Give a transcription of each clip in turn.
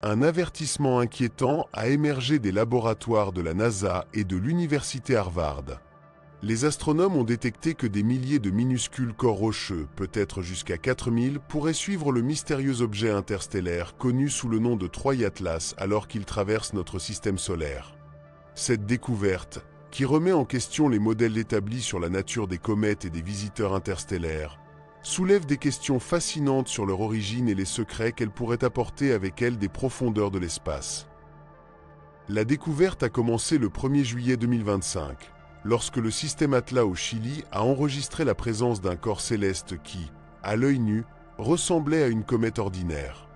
Un avertissement inquiétant a émergé des laboratoires de la NASA et de l'université Harvard. Les astronomes ont détecté que des milliers de minuscules corps rocheux, peut-être jusqu'à 4000, pourraient suivre le mystérieux objet interstellaire connu sous le nom de Troy Atlas alors qu'il traverse notre système solaire. Cette découverte, qui remet en question les modèles établis sur la nature des comètes et des visiteurs interstellaires, soulève des questions fascinantes sur leur origine et les secrets qu'elle pourrait apporter avec elle des profondeurs de l'espace. La découverte a commencé le 1er juillet 2025, lorsque le système Atlas au Chili a enregistré la présence d'un corps céleste qui, à l'œil nu, ressemblait à une comète ordinaire.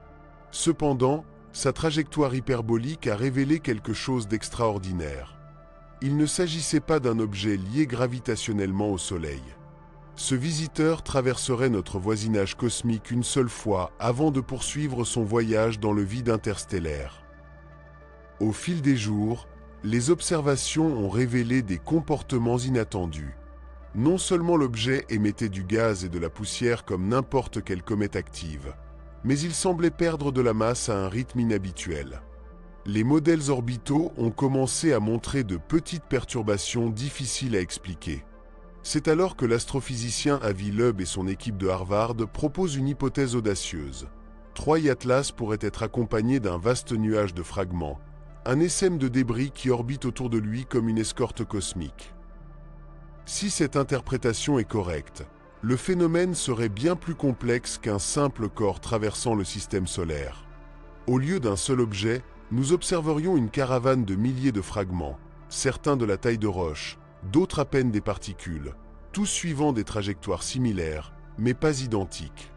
Cependant, sa trajectoire hyperbolique a révélé quelque chose d'extraordinaire. Il ne s'agissait pas d'un objet lié gravitationnellement au Soleil. Ce visiteur traverserait notre voisinage cosmique une seule fois avant de poursuivre son voyage dans le vide interstellaire. Au fil des jours, les observations ont révélé des comportements inattendus. Non seulement l'objet émettait du gaz et de la poussière comme n'importe quelle comète active, mais il semblait perdre de la masse à un rythme inhabituel. Les modèles orbitaux ont commencé à montrer de petites perturbations difficiles à expliquer. C'est alors que l'astrophysicien Avi Loeb et son équipe de Harvard proposent une hypothèse audacieuse. Troy Atlas pourrait être accompagné d'un vaste nuage de fragments, un essaim de débris qui orbite autour de lui comme une escorte cosmique. Si cette interprétation est correcte, le phénomène serait bien plus complexe qu'un simple corps traversant le système solaire. Au lieu d'un seul objet, nous observerions une caravane de milliers de fragments, certains de la taille de roches, d'autres à peine des particules, tous suivant des trajectoires similaires, mais pas identiques.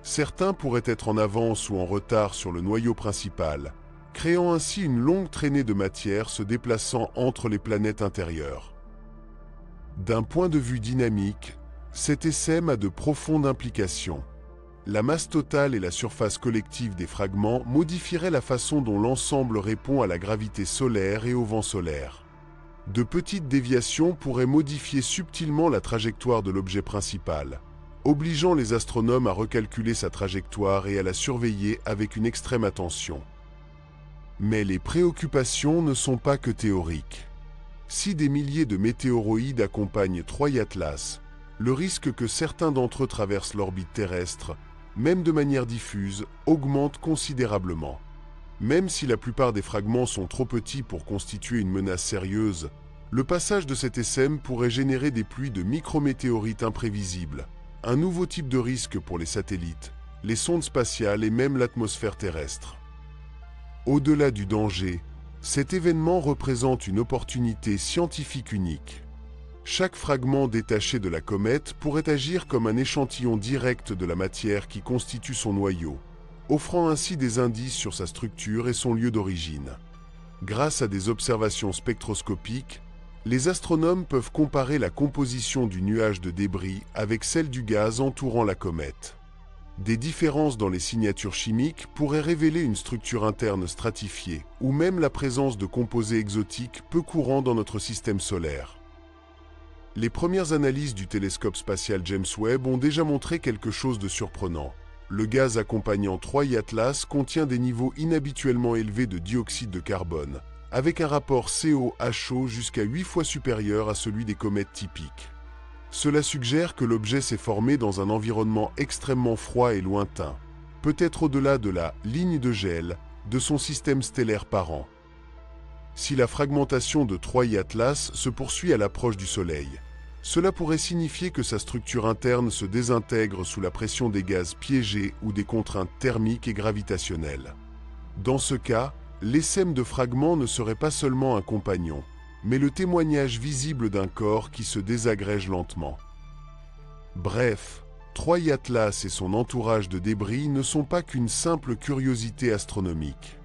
Certains pourraient être en avance ou en retard sur le noyau principal, créant ainsi une longue traînée de matière se déplaçant entre les planètes intérieures. D'un point de vue dynamique, cet essaim a de profondes implications. La masse totale et la surface collective des fragments modifieraient la façon dont l'ensemble répond à la gravité solaire et au vent solaire. De petites déviations pourraient modifier subtilement la trajectoire de l'objet principal, obligeant les astronomes à recalculer sa trajectoire et à la surveiller avec une extrême attention. Mais les préoccupations ne sont pas que théoriques. Si des milliers de météoroïdes accompagnent Troy Atlas, le risque que certains d'entre eux traversent l'orbite terrestre, même de manière diffuse, augmente considérablement. Même si la plupart des fragments sont trop petits pour constituer une menace sérieuse, le passage de cet essaim pourrait générer des pluies de micrométéorites imprévisibles, un nouveau type de risque pour les satellites, les sondes spatiales et même l'atmosphère terrestre. Au-delà du danger, cet événement représente une opportunité scientifique unique. Chaque fragment détaché de la comète pourrait agir comme un échantillon direct de la matière qui constitue son noyau, offrant ainsi des indices sur sa structure et son lieu d'origine. Grâce à des observations spectroscopiques, les astronomes peuvent comparer la composition du nuage de débris avec celle du gaz entourant la comète. Des différences dans les signatures chimiques pourraient révéler une structure interne stratifiée ou même la présence de composés exotiques peu courants dans notre système solaire. Les premières analyses du télescope spatial James Webb ont déjà montré quelque chose de surprenant. Le gaz accompagnant Troy Atlas contient des niveaux inhabituellement élevés de dioxyde de carbone, avec un rapport CO-HO jusqu'à 8 fois supérieur à celui des comètes typiques. Cela suggère que l'objet s'est formé dans un environnement extrêmement froid et lointain, peut-être au-delà de la ligne de gel de son système stellaire parent. Si la fragmentation de Troy Atlas se poursuit à l'approche du Soleil, cela pourrait signifier que sa structure interne se désintègre sous la pression des gaz piégés ou des contraintes thermiques et gravitationnelles. Dans ce cas, l'essaim de fragments ne serait pas seulement un compagnon, mais le témoignage visible d'un corps qui se désagrège lentement. Bref, Troy Atlas et son entourage de débris ne sont pas qu'une simple curiosité astronomique.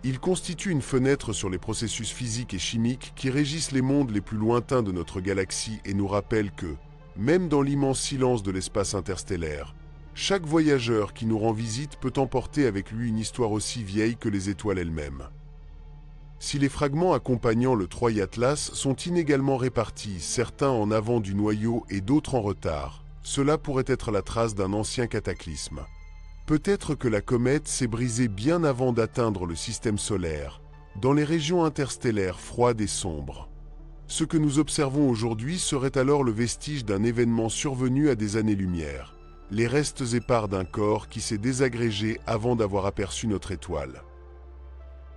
Ils constituent une fenêtre sur les processus physiques et chimiques qui régissent les mondes les plus lointains de notre galaxie et nous rappellent que, même dans l'immense silence de l'espace interstellaire, chaque voyageur qui nous rend visite peut emporter avec lui une histoire aussi vieille que les étoiles elles-mêmes. Si les fragments accompagnant le Troy Atlas sont inégalement répartis, certains en avant du noyau et d'autres en retard, cela pourrait être la trace d'un ancien cataclysme. Peut-être que la comète s'est brisée bien avant d'atteindre le système solaire, dans les régions interstellaires froides et sombres. Ce que nous observons aujourd'hui serait alors le vestige d'un événement survenu à des années-lumière, les restes épars d'un corps qui s'est désagrégé avant d'avoir aperçu notre étoile.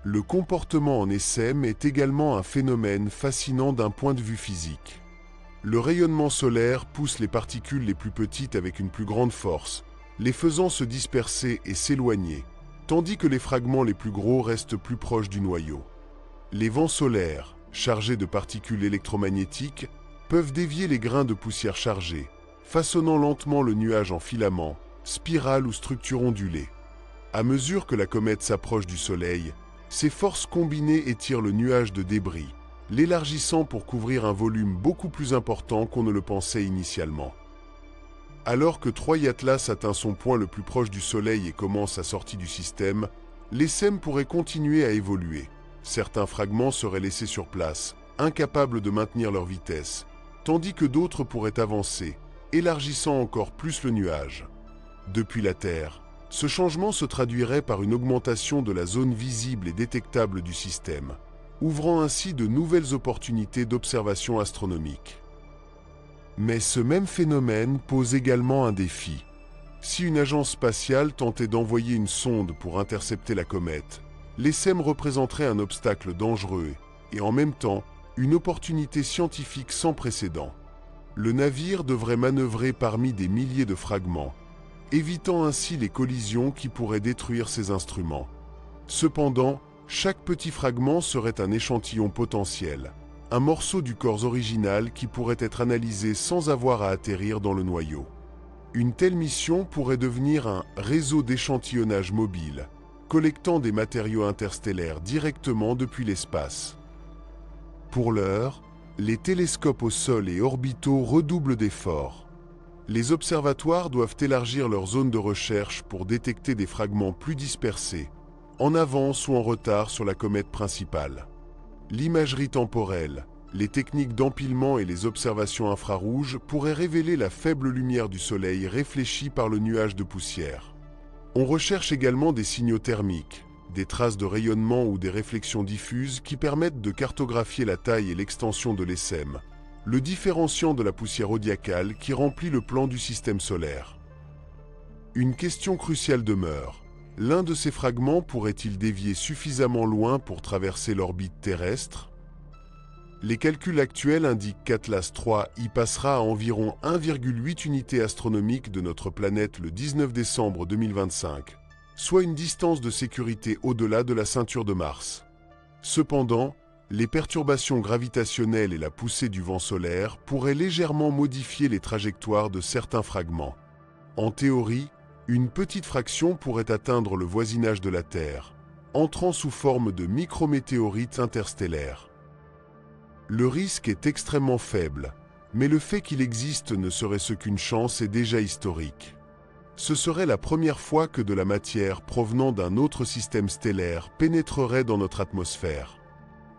Le comportement en SM est également un phénomène fascinant d'un point de vue physique. Le rayonnement solaire pousse les particules les plus petites avec une plus grande force, les faisant se disperser et s'éloigner, tandis que les fragments les plus gros restent plus proches du noyau. Les vents solaires, chargés de particules électromagnétiques, peuvent dévier les grains de poussière chargés, façonnant lentement le nuage en filaments, spirales ou structures ondulées. À mesure que la comète s'approche du Soleil, ces forces combinées étirent le nuage de débris, l'élargissant pour couvrir un volume beaucoup plus important qu'on ne le pensait initialement. Alors que Troy Atlas atteint son point le plus proche du Soleil et commence sa sortie du système, l'ESM pourrait continuer à évoluer. Certains fragments seraient laissés sur place, incapables de maintenir leur vitesse, tandis que d'autres pourraient avancer, élargissant encore plus le nuage. Depuis la Terre, ce changement se traduirait par une augmentation de la zone visible et détectable du système, ouvrant ainsi de nouvelles opportunités d'observation astronomique. Mais ce même phénomène pose également un défi. Si une agence spatiale tentait d'envoyer une sonde pour intercepter la comète, l'ESM représenterait un obstacle dangereux et en même temps une opportunité scientifique sans précédent. Le navire devrait manœuvrer parmi des milliers de fragments, évitant ainsi les collisions qui pourraient détruire ses instruments. Cependant, chaque petit fragment serait un échantillon potentiel, un morceau du corps original qui pourrait être analysé sans avoir à atterrir dans le noyau. Une telle mission pourrait devenir un réseau d'échantillonnage mobile, collectant des matériaux interstellaires directement depuis l'espace. Pour l'heure, les télescopes au sol et orbitaux redoublent d'efforts. Les observatoires doivent élargir leur zone de recherche pour détecter des fragments plus dispersés, en avance ou en retard sur la comète principale. L'imagerie temporelle, les techniques d'empilement et les observations infrarouges pourraient révéler la faible lumière du Soleil réfléchie par le nuage de poussière. On recherche également des signaux thermiques, des traces de rayonnement ou des réflexions diffuses qui permettent de cartographier la taille et l'extension de l'ESM, le différenciant de la poussière zodiacale qui remplit le plan du système solaire. Une question cruciale demeure. L'un de ces fragments pourrait-il dévier suffisamment loin pour traverser l'orbite terrestre? Les calculs actuels indiquent qu'Atlas 3 y passera à environ 1,8 unités astronomiques de notre planète le 19 décembre 2025, soit une distance de sécurité au-delà de la ceinture de Mars. Cependant, les perturbations gravitationnelles et la poussée du vent solaire pourraient légèrement modifier les trajectoires de certains fragments. En théorie, une petite fraction pourrait atteindre le voisinage de la Terre, entrant sous forme de micrométéorites interstellaires. Le risque est extrêmement faible, mais le fait qu'il existe ne serait-ce qu'une chance est déjà historique. Ce serait la première fois que de la matière provenant d'un autre système stellaire pénétrerait dans notre atmosphère.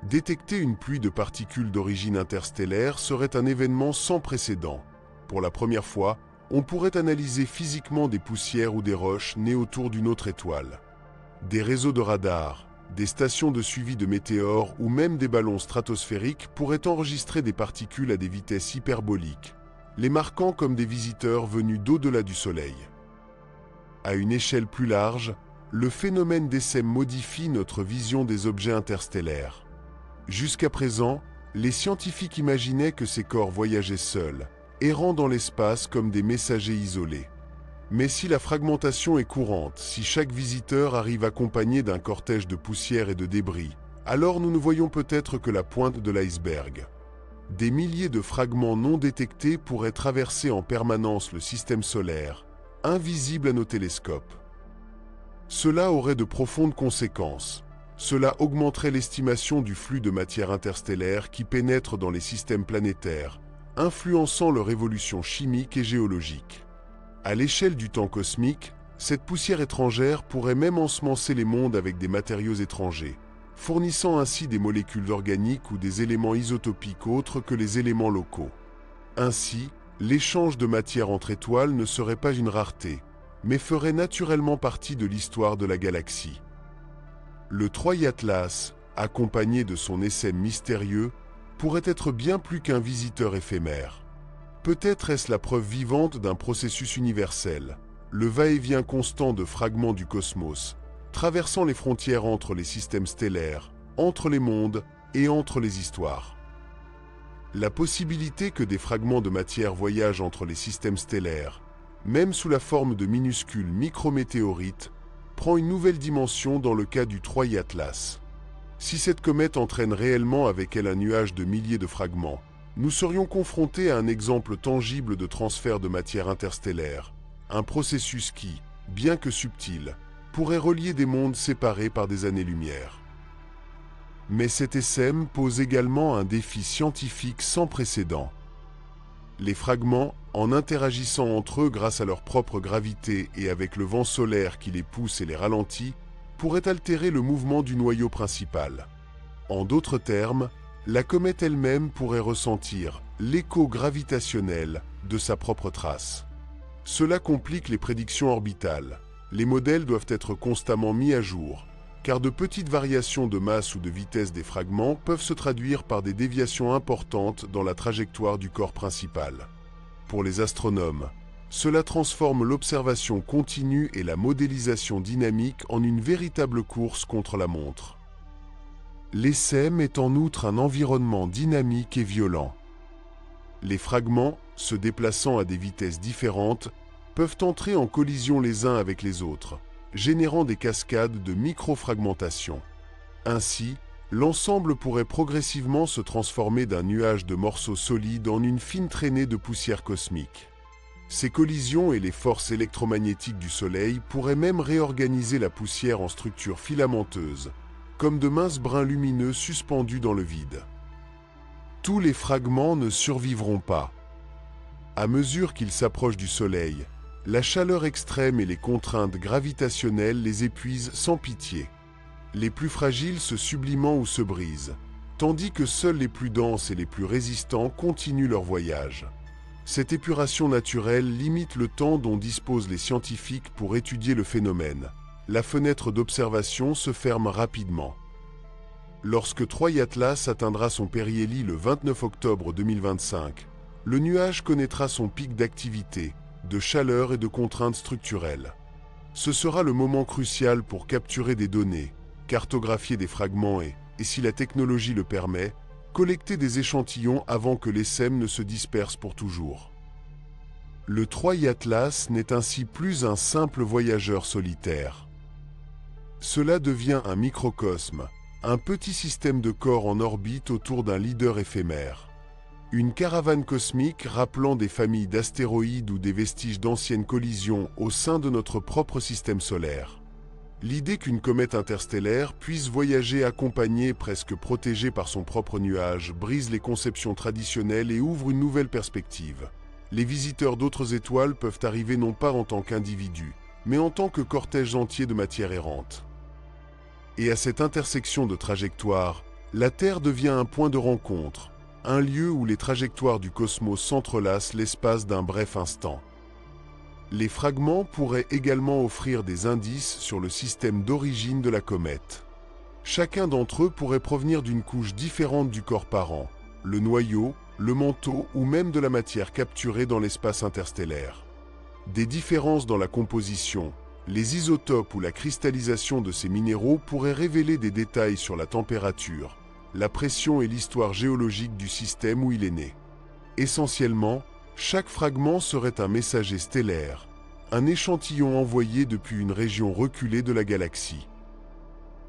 Détecter une pluie de particules d'origine interstellaire serait un événement sans précédent. Pour la première fois, on pourrait analyser physiquement des poussières ou des roches nées autour d'une autre étoile. Des réseaux de radars, des stations de suivi de météores ou même des ballons stratosphériques pourraient enregistrer des particules à des vitesses hyperboliques, les marquant comme des visiteurs venus d'au-delà du Soleil. À une échelle plus large, le phénomène d'ESM modifie notre vision des objets interstellaires. Jusqu'à présent, les scientifiques imaginaient que ces corps voyageaient seuls, errant dans l'espace comme des messagers isolés. Mais si la fragmentation est courante, si chaque visiteur arrive accompagné d'un cortège de poussière et de débris, alors nous ne voyons peut-être que la pointe de l'iceberg. Des milliers de fragments non détectés pourraient traverser en permanence le système solaire, invisibles à nos télescopes. Cela aurait de profondes conséquences. Cela augmenterait l'estimation du flux de matière interstellaire qui pénètre dans les systèmes planétaires, influençant leur évolution chimique et géologique. À l'échelle du temps cosmique, cette poussière étrangère pourrait même ensemencer les mondes avec des matériaux étrangers, fournissant ainsi des molécules organiques ou des éléments isotopiques autres que les éléments locaux. Ainsi, l'échange de matière entre étoiles ne serait pas une rareté, mais ferait naturellement partie de l'histoire de la galaxie. Le Troy Atlas, accompagné de son SM mystérieux, pourrait être bien plus qu'un visiteur éphémère. Peut-être est-ce la preuve vivante d'un processus universel, le va-et-vient constant de fragments du cosmos, traversant les frontières entre les systèmes stellaires, entre les mondes et entre les histoires. La possibilité que des fragments de matière voyagent entre les systèmes stellaires, même sous la forme de minuscules micrométéorites, prend une nouvelle dimension dans le cas du Troy Atlas. Si cette comète entraîne réellement avec elle un nuage de milliers de fragments, nous serions confrontés à un exemple tangible de transfert de matière interstellaire, un processus qui, bien que subtil, pourrait relier des mondes séparés par des années-lumière. Mais cet SM pose également un défi scientifique sans précédent. Les fragments, en interagissant entre eux grâce à leur propre gravité et avec le vent solaire qui les pousse et les ralentit, pourraient altérer le mouvement du noyau principal. En d'autres termes, la comète elle-même pourrait ressentir l'écho gravitationnel de sa propre trace. Cela complique les prédictions orbitales. Les modèles doivent être constamment mis à jour, car de petites variations de masse ou de vitesse des fragments peuvent se traduire par des déviations importantes dans la trajectoire du corps principal. Pour les astronomes, cela transforme l'observation continue et la modélisation dynamique en une véritable course contre la montre. L'SM est en outre un environnement dynamique et violent. Les fragments, se déplaçant à des vitesses différentes, peuvent entrer en collision les uns avec les autres, générant des cascades de microfragmentation. Ainsi, l'ensemble pourrait progressivement se transformer d'un nuage de morceaux solides en une fine traînée de poussière cosmique. Ces collisions et les forces électromagnétiques du Soleil pourraient même réorganiser la poussière en structures filamenteuses, comme de minces brins lumineux suspendus dans le vide. Tous les fragments ne survivront pas. À mesure qu'ils s'approchent du Soleil, la chaleur extrême et les contraintes gravitationnelles les épuisent sans pitié. Les plus fragiles se sublimant ou se brisent, tandis que seuls les plus denses et les plus résistants continuent leur voyage. Cette épuration naturelle limite le temps dont disposent les scientifiques pour étudier le phénomène. La fenêtre d'observation se ferme rapidement. Lorsque Troy Atlas atteindra son périhélie le 29 octobre 2025, le nuage connaîtra son pic d'activité, de chaleur et de contraintes structurelles. Ce sera le moment crucial pour capturer des données, cartographier des fragments et si la technologie le permet, collecter des échantillons avant que l'SM ne se disperse pour toujours. Le Troy Atlas n'est ainsi plus un simple voyageur solitaire. Cela devient un microcosme, un petit système de corps en orbite autour d'un leader éphémère. Une caravane cosmique rappelant des familles d'astéroïdes ou des vestiges d'anciennes collisions au sein de notre propre système solaire. L'idée qu'une comète interstellaire puisse voyager accompagnée, presque protégée par son propre nuage, brise les conceptions traditionnelles et ouvre une nouvelle perspective. Les visiteurs d'autres étoiles peuvent arriver non pas en tant qu'individus, mais en tant que cortège entier de matière errante. Et à cette intersection de trajectoires, la Terre devient un point de rencontre, un lieu où les trajectoires du cosmos s'entrelacent l'espace d'un bref instant. Les fragments pourraient également offrir des indices sur le système d'origine de la comète. Chacun d'entre eux pourrait provenir d'une couche différente du corps parent, le noyau, le manteau ou même de la matière capturée dans l'espace interstellaire. Des différences dans la composition, les isotopes ou la cristallisation de ces minéraux pourraient révéler des détails sur la température, la pression et l'histoire géologique du système où il est né. Essentiellement, chaque fragment serait un messager stellaire, un échantillon envoyé depuis une région reculée de la galaxie.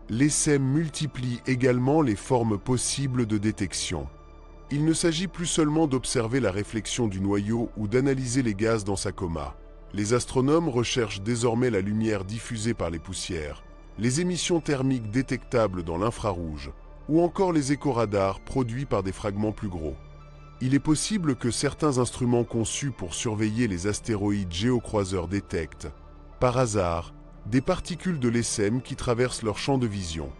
L'SM multiplie également les formes possibles de détection. Il ne s'agit plus seulement d'observer la réflexion du noyau ou d'analyser les gaz dans sa coma. Les astronomes recherchent désormais la lumière diffusée par les poussières, les émissions thermiques détectables dans l'infrarouge, ou encore les échoradars produits par des fragments plus gros. Il est possible que certains instruments conçus pour surveiller les astéroïdes géocroiseurs détectent, par hasard, des particules de l'SM qui traversent leur champ de vision.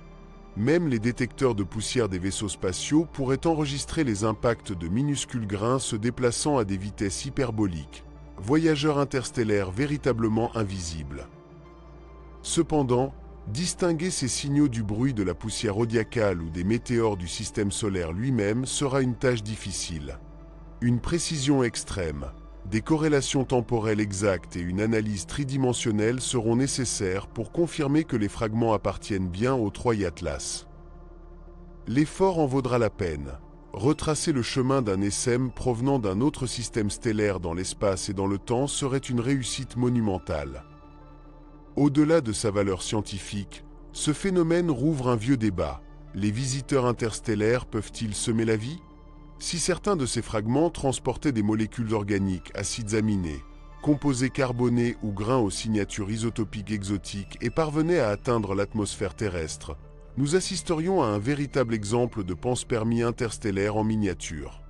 Même les détecteurs de poussière des vaisseaux spatiaux pourraient enregistrer les impacts de minuscules grains se déplaçant à des vitesses hyperboliques, voyageur interstellaire véritablement invisible. Cependant, distinguer ces signaux du bruit de la poussière zodiacale ou des météores du système solaire lui-même sera une tâche difficile. Une précision extrême, des corrélations temporelles exactes et une analyse tridimensionnelle seront nécessaires pour confirmer que les fragments appartiennent bien au Troy Atlas. L'effort en vaudra la peine. Retracer le chemin d'un SM provenant d'un autre système stellaire dans l'espace et dans le temps serait une réussite monumentale. Au-delà de sa valeur scientifique, ce phénomène rouvre un vieux débat. Les visiteurs interstellaires peuvent-ils semer la vie ? Si certains de ces fragments transportaient des molécules organiques, acides aminés, composés carbonés ou grains aux signatures isotopiques exotiques et parvenaient à atteindre l'atmosphère terrestre, nous assisterions à un véritable exemple de panspermie interstellaire en miniature.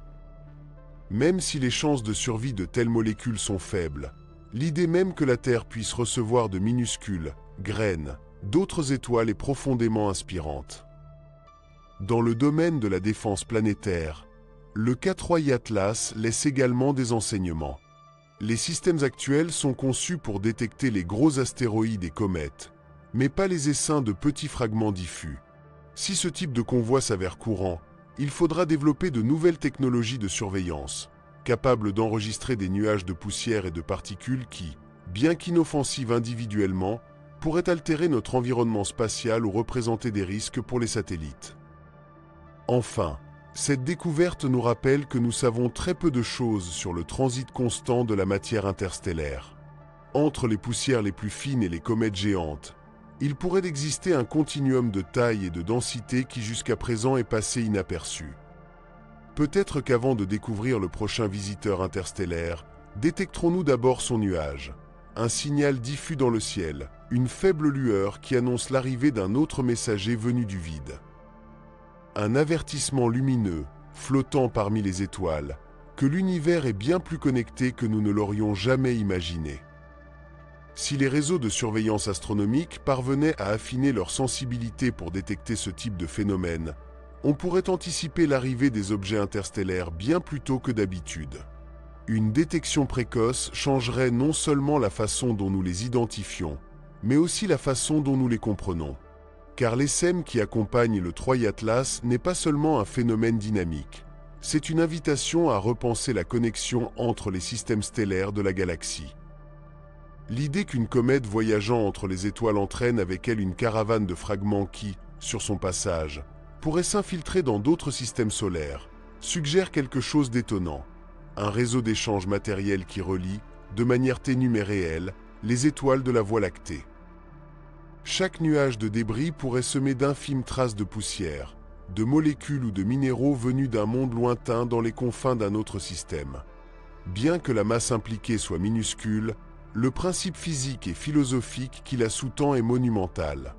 Même si les chances de survie de telles molécules sont faibles, l'idée même que la Terre puisse recevoir de minuscules graines d'autres étoiles est profondément inspirante. Dans le domaine de la défense planétaire, le Troy Atlas laisse également des enseignements. Les systèmes actuels sont conçus pour détecter les gros astéroïdes et comètes, mais pas les essaims de petits fragments diffus. Si ce type de convoi s'avère courant, il faudra développer de nouvelles technologies de surveillance, capables d'enregistrer des nuages de poussière et de particules qui, bien qu'inoffensives individuellement, pourraient altérer notre environnement spatial ou représenter des risques pour les satellites. Enfin, cette découverte nous rappelle que nous savons très peu de choses sur le transit constant de la matière interstellaire. Entre les poussières les plus fines et les comètes géantes, il pourrait exister un continuum de taille et de densité qui jusqu'à présent est passé inaperçu. Peut-être qu'avant de découvrir le prochain visiteur interstellaire, détecterons-nous d'abord son nuage, un signal diffus dans le ciel, une faible lueur qui annonce l'arrivée d'un autre messager venu du vide. Un avertissement lumineux, flottant parmi les étoiles, que l'univers est bien plus connecté que nous ne l'aurions jamais imaginé. Si les réseaux de surveillance astronomique parvenaient à affiner leur sensibilité pour détecter ce type de phénomène, on pourrait anticiper l'arrivée des objets interstellaires bien plus tôt que d'habitude. Une détection précoce changerait non seulement la façon dont nous les identifions, mais aussi la façon dont nous les comprenons. Car l'ESM qui accompagne le Troy Atlas n'est pas seulement un phénomène dynamique, c'est une invitation à repenser la connexion entre les systèmes stellaires de la galaxie. L'idée qu'une comète voyageant entre les étoiles entraîne avec elle une caravane de fragments qui, sur son passage, pourrait s'infiltrer dans d'autres systèmes solaires, suggère quelque chose d'étonnant. Un réseau d'échanges matériels qui relie, de manière ténue mais réelle, les étoiles de la Voie lactée. Chaque nuage de débris pourrait semer d'infimes traces de poussière, de molécules ou de minéraux venus d'un monde lointain dans les confins d'un autre système. Bien que la masse impliquée soit minuscule, le principe physique et philosophique qui la sous-tend est monumental.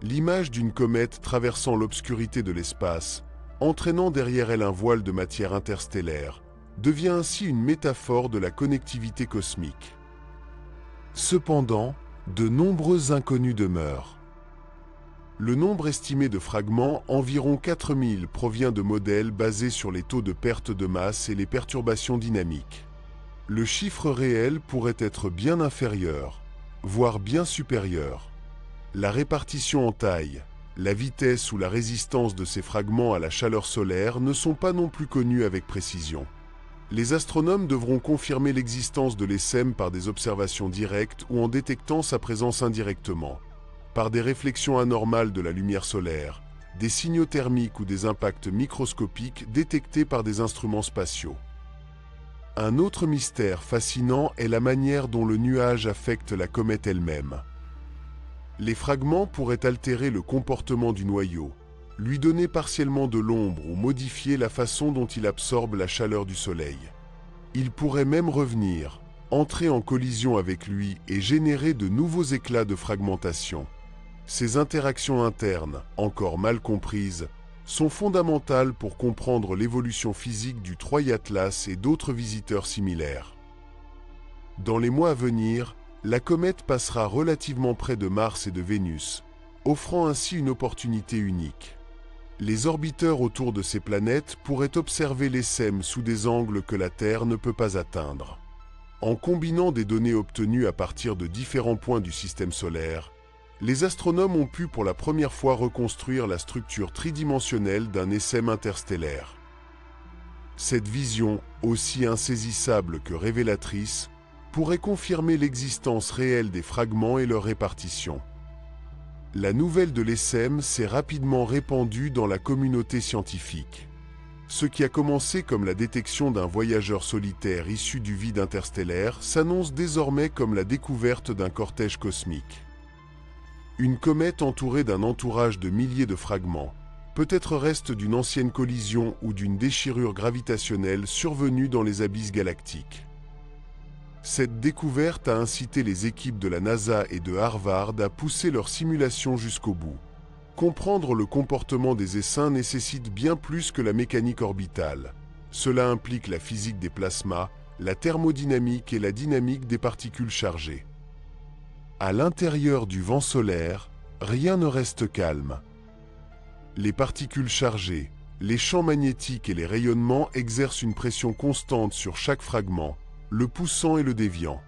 L'image d'une comète traversant l'obscurité de l'espace, entraînant derrière elle un voile de matière interstellaire, devient ainsi une métaphore de la connectivité cosmique. Cependant, de nombreux inconnus demeurent. Le nombre estimé de fragments, environ 4000, provient de modèles basés sur les taux de perte de masse et les perturbations dynamiques. Le chiffre réel pourrait être bien inférieur, voire bien supérieur. La répartition en taille, la vitesse ou la résistance de ces fragments à la chaleur solaire ne sont pas non plus connus avec précision. Les astronomes devront confirmer l'existence de l'ESM par des observations directes ou en détectant sa présence indirectement, par des réflexions anormales de la lumière solaire, des signaux thermiques ou des impacts microscopiques détectés par des instruments spatiaux. Un autre mystère fascinant est la manière dont le nuage affecte la comète elle-même. Les fragments pourraient altérer le comportement du noyau, lui donner partiellement de l'ombre ou modifier la façon dont il absorbe la chaleur du Soleil. Il pourrait même revenir, entrer en collision avec lui et générer de nouveaux éclats de fragmentation. Ces interactions internes, encore mal comprises, sont fondamentales pour comprendre l'évolution physique du Troy Atlas et d'autres visiteurs similaires. Dans les mois à venir, la comète passera relativement près de Mars et de Vénus, offrant ainsi une opportunité unique. Les orbiteurs autour de ces planètes pourraient observer l'ESM sous des angles que la Terre ne peut pas atteindre. En combinant des données obtenues à partir de différents points du système solaire, les astronomes ont pu pour la première fois reconstruire la structure tridimensionnelle d'un SM interstellaire. Cette vision, aussi insaisissable que révélatrice, pourrait confirmer l'existence réelle des fragments et leur répartition. La nouvelle de l'SM s'est rapidement répandue dans la communauté scientifique. Ce qui a commencé comme la détection d'un voyageur solitaire issu du vide interstellaire s'annonce désormais comme la découverte d'un cortège cosmique. Une comète entourée d'un entourage de milliers de fragments, peut-être reste d'une ancienne collision ou d'une déchirure gravitationnelle survenue dans les abysses galactiques. Cette découverte a incité les équipes de la NASA et de Harvard à pousser leurs simulations jusqu'au bout. Comprendre le comportement des essaims nécessite bien plus que la mécanique orbitale. Cela implique la physique des plasmas, la thermodynamique et la dynamique des particules chargées. À l'intérieur du vent solaire, rien ne reste calme. Les particules chargées, les champs magnétiques et les rayonnements exercent une pression constante sur chaque fragment, le poussant et le déviant.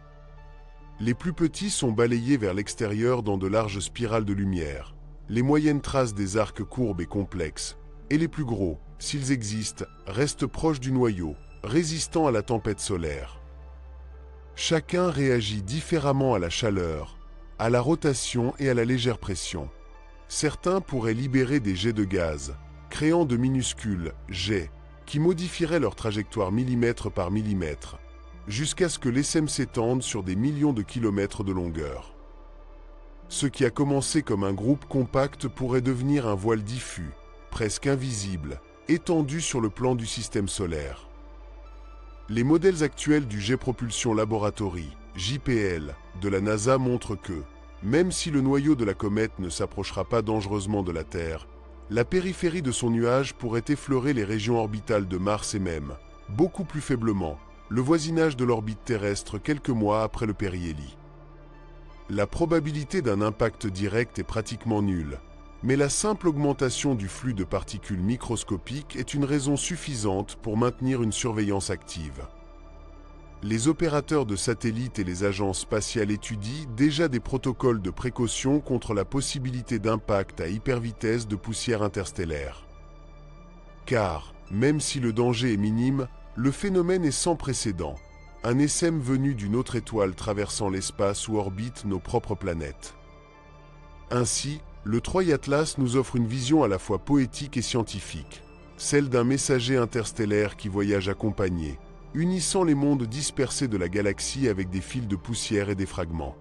Les plus petits sont balayés vers l'extérieur dans de larges spirales de lumière. Les moyennes tracent des arcs courbes et complexes, et les plus gros, s'ils existent, restent proches du noyau, résistant à la tempête solaire. Chacun réagit différemment à la chaleur, à la rotation et à la légère pression. Certains pourraient libérer des jets de gaz, créant de minuscules jets qui modifieraient leur trajectoire millimètre par millimètre, jusqu'à ce que l'SM s'étende sur des millions de kilomètres de longueur. Ce qui a commencé comme un groupe compact pourrait devenir un voile diffus, presque invisible, étendu sur le plan du système solaire. Les modèles actuels du Jet Propulsion Laboratory, JPL, de la NASA montrent que, même si le noyau de la comète ne s'approchera pas dangereusement de la Terre, la périphérie de son nuage pourrait effleurer les régions orbitales de Mars et même, beaucoup plus faiblement, le voisinage de l'orbite terrestre quelques mois après le périhélie. La probabilité d'un impact direct est pratiquement nulle, mais la simple augmentation du flux de particules microscopiques est une raison suffisante pour maintenir une surveillance active. Les opérateurs de satellites et les agences spatiales étudient déjà des protocoles de précaution contre la possibilité d'impact à hypervitesse de poussière interstellaire. Car, même si le danger est minime, le phénomène est sans précédent. Un SM venu d'une autre étoile traversant l'espace où orbitent nos propres planètes. Ainsi, le Troy Atlas nous offre une vision à la fois poétique et scientifique, celle d'un messager interstellaire qui voyage accompagné, unissant les mondes dispersés de la galaxie avec des fils de poussière et des fragments.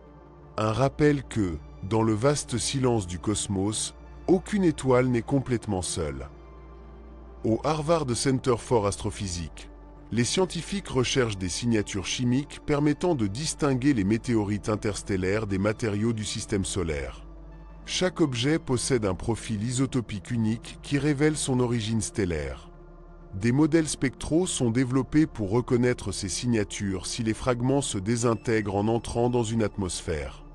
Un rappel que, dans le vaste silence du cosmos, aucune étoile n'est complètement seule. Au Harvard Center for Astrophysics, les scientifiques recherchent des signatures chimiques permettant de distinguer les météorites interstellaires des matériaux du système solaire. Chaque objet possède un profil isotopique unique qui révèle son origine stellaire. Des modèles spectraux sont développés pour reconnaître ces signatures si les fragments se désintègrent en entrant dans une atmosphère.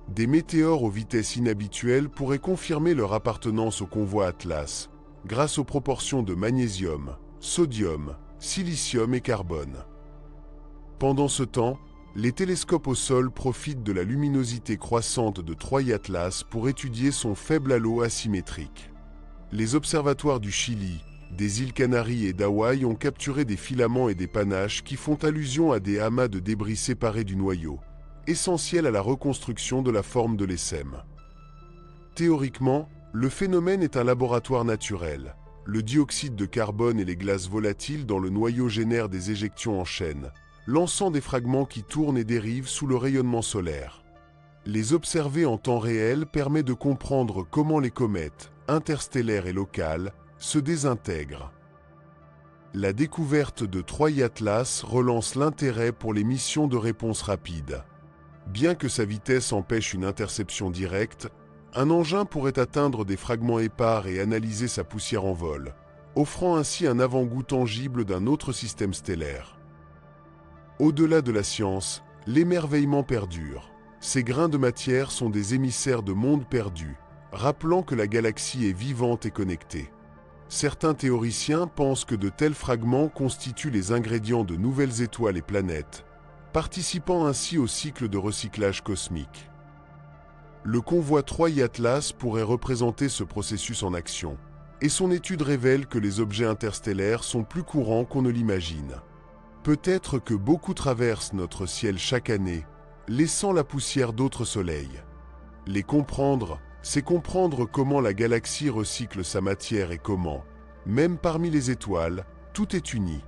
Des météores aux vitesses inhabituelles pourraient confirmer leur appartenance au convoi Atlas, grâce aux proportions de magnésium, sodium, silicium et carbone. Pendant ce temps, les télescopes au sol profitent de la luminosité croissante de Troy Atlas pour étudier son faible halo asymétrique. Les observatoires du Chili, des îles Canaries et d'Hawaï ont capturé des filaments et des panaches qui font allusion à des amas de débris séparés du noyau, essentiels à la reconstruction de la forme de l'SM. Théoriquement, le phénomène est un laboratoire naturel. Le dioxyde de carbone et les glaces volatiles dans le noyau génèrent des éjections en chaîne, lançant des fragments qui tournent et dérivent sous le rayonnement solaire. Les observer en temps réel permet de comprendre comment les comètes, interstellaires et locales, se désintègrent. La découverte de Troy Atlas relance l'intérêt pour les missions de réponse rapide. Bien que sa vitesse empêche une interception directe, un engin pourrait atteindre des fragments épars et analyser sa poussière en vol, offrant ainsi un avant-goût tangible d'un autre système stellaire. Au-delà de la science, l'émerveillement perdure. Ces grains de matière sont des émissaires de mondes perdus, rappelant que la galaxie est vivante et connectée. Certains théoriciens pensent que de tels fragments constituent les ingrédients de nouvelles étoiles et planètes, participant ainsi au cycle de recyclage cosmique. Le convoi 3i Atlas pourrait représenter ce processus en action, et son étude révèle que les objets interstellaires sont plus courants qu'on ne l'imagine. Peut-être que beaucoup traversent notre ciel chaque année, laissant la poussière d'autres soleils. Les comprendre, c'est comprendre comment la galaxie recycle sa matière et comment, même parmi les étoiles, tout est uni.